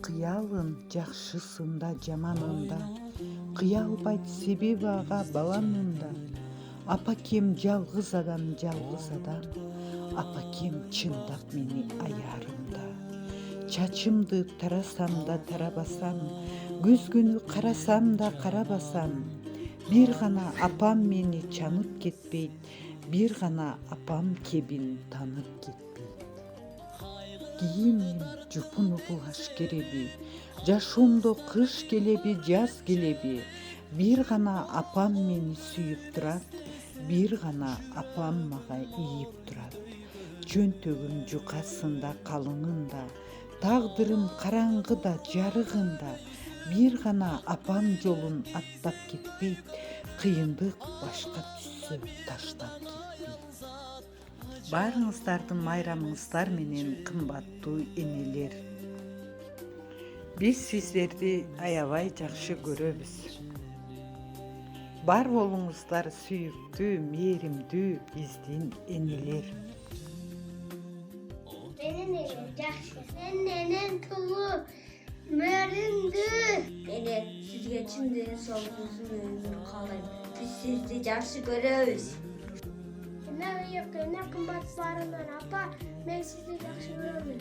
кыялын жакшысында жаманында, кыя албайт себеби ага баланында. Апакем жалгыз адам, апакем чындап мени аярымда. Чачымды тарасам да тарабасам, көзгөнү карасам да карабасам, бир гана апам мени чанып кетпейт, бир гана апам кебин танып кетпейт. Кийимим жупуну булаш кереби, жашоомдо кыш келеби, жаз келеби, бир гана апам мени сүйүп турат, бир гана апам мага ийип турат. Чөнтөгүм жукасында, калыңында, тагдырым караңгыда, жарыгында, бир гана апам жолун аттап кетпейт, кыйындык башка түссө таштап кетпейт. Баарыңыздардын майрамыңыздар менен, кымбаттуу энелер. Биз сиздерди аябай жакшы көрөбүз. Бар болуңуздар сүйүктүү, мээримдүү биздин энелер. Менин энем жакшы. Менин энем тулуу, мээримдүү. Эне сизге чын ден соолугуңуздун өмүрүн каалайм. Биз сизди жакшы көрөбүз. Эне кымбат баарынан апа, мен сизди жакшы көрөмүн.